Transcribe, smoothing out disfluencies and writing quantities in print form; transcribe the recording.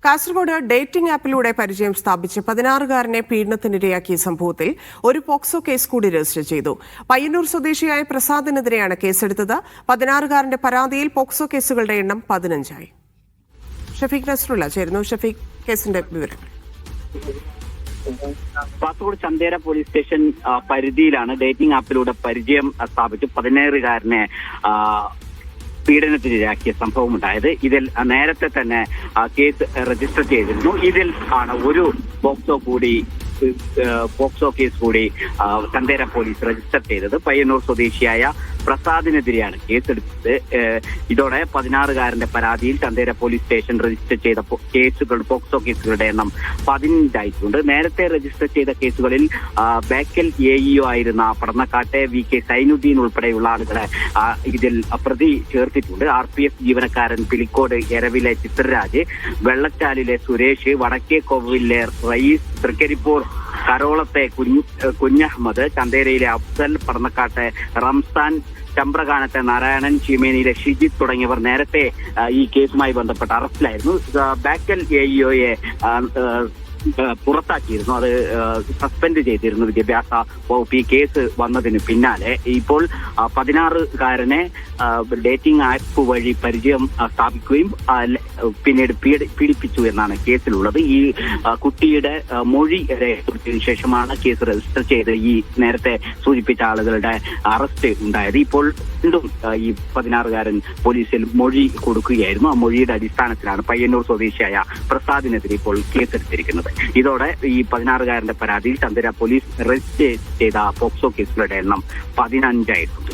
Kasaragod dating ആപ്പിലൂടെ പരിചയം സ്ഥാപിച്ച് 16-കാരനെ പീഡനത്തിനിരയാക്കിയ സംഭവത്തിൽ ഒരു പോക്സോ കേസ് കൂടി രജിസ്റ്റർ ചെയ്തു. പയ്യന്നൂർ സ്വദേശിയായ പ്രസാദിനെതിരെയാണ് കേസെടുത്തത്. 16-കാരന്റെ പരാതിയിൽ പോക്സോ കേസുകളുടെ എണ്ണം 15ആയി. ഷഫീഖ് നസ്രുള്ള ചേരുന്നു. ഷഫീഖ്, കേസിന്റെ വിവരങ്ങൾ. കാസർഗോഡ് ചന്തേര പോലീസ് സ്റ്റേഷൻ പരിധിയിലാണ് ഡേറ്റിംഗ് ആപ്പിലൂടെ പരിചയം സ്ഥാപിച്ച് 16-കാരനെ പീഡനത്തിനിരയാക്കിയ സംഭവമുണ്ടായത്. ഇതിൽ നേരത്തെ തന്നെ കേസ് രജിസ്റ്റർ ചെയ്തിരുന്നു. ഇതിൽ ആണ് ഒരു പോക്സോ കേസ് കൂടി ചന്തേര പോലീസ് രജിസ്റ്റർ ചെയ്തത്. പയ്യന്നൂർ സ്വദേശിയായ പ്രസാദിനെതിരെയാണ് കേസെടുത്തത്. ഇതോടെ 16-കാരന്റെ പരാതിയിൽ ചന്തേര പോലീസ് സ്റ്റേഷൻ രജിസ്റ്റർ ചെയ്ത പോക്സോ കേസുകളുടെ എണ്ണം 15ആയിട്ടുണ്ട്. നേരത്തെ രജിസ്റ്റർ ചെയ്ത കേസുകളിൽ ബേക്കൽ AEO ആയിരുന്ന പടന്നക്കാട്ടെ VK സൈനുദ്ദീൻ ഉൾപ്പെടെയുള്ള ആളുകളെ ഇതിൽ പ്രതി ചേർത്തിട്ടുണ്ട്. RPF ജീവനക്കാരൻ പിലിക്കോട് എരവിലെ ചിത്രരാജ്, വെള്ളച്ചാലിലെ സുരേഷ്, വടക്കേക്കോവിലെ റയീസ്, തൃക്കരിപ്പൂർ കരോളത്തെ കുഞ്ഞഹമ്മദ്, ചന്തേരയിലെ അഫ്സൽ, പടന്നക്കാട്ടെ റംസാൻ, ചമ്പ്രകാനത്തെ നാരായണൻ, ചീമേനിയിലെ ഷിജിത്ത് തുടങ്ങിയവർ നേരത്തെ ഈ കേസുമായി ബന്ധപ്പെട്ട് അറസ്റ്റിലായിരുന്നു. ബേക്കൽ AEOയെ പുറത്താക്കിയിരുന്നു. അത് സസ്പെൻഡ് ചെയ്തിരുന്നു വിദ്യാഭ്യാസ വകുപ്പ്. ഈ കേസ് വന്നതിന് പിന്നാലെ ഇപ്പോൾ 16-കാരനെ ഡേറ്റിംഗ് ആപ്പ് വഴി പരിചയം സ്ഥാപിക്കുകയും പിന്നീട് പീഡിപ്പിച്ചു എന്നാണ് കേസിലുള്ളത്. ഈ കുട്ടിയുടെ മൊഴി രേഖപ്പെടുത്തിയതിനു ശേഷമാണ് കേസ് രജിസ്റ്റർ ചെയ്ത് ഈ നേരത്തെ സൂചിപ്പിച്ച ആളുകളുടെ അറസ്റ്റ് ഉണ്ടായത്. ഇപ്പോൾ വീണ്ടും ഈ 16-കാരൻ പോലീസിൽ മൊഴി കൊടുക്കുകയായിരുന്നു. ആ മൊഴിയുടെ അടിസ്ഥാനത്തിലാണ് പയ്യന്നൂർ സ്വദേശിയായ പ്രസാദിനെതിരെ ഇപ്പോൾ കേസെടുത്തിരിക്കുന്നത്. ഇതോടെ ഈ 16-കാരന്റെ പരാതിയിൽ ചന്തേര പോലീസ് രജിസ്റ്റർ ചെയ്ത പോക്സോ കേസുകളുടെ എണ്ണം 15ആയിട്ടുണ്ട്.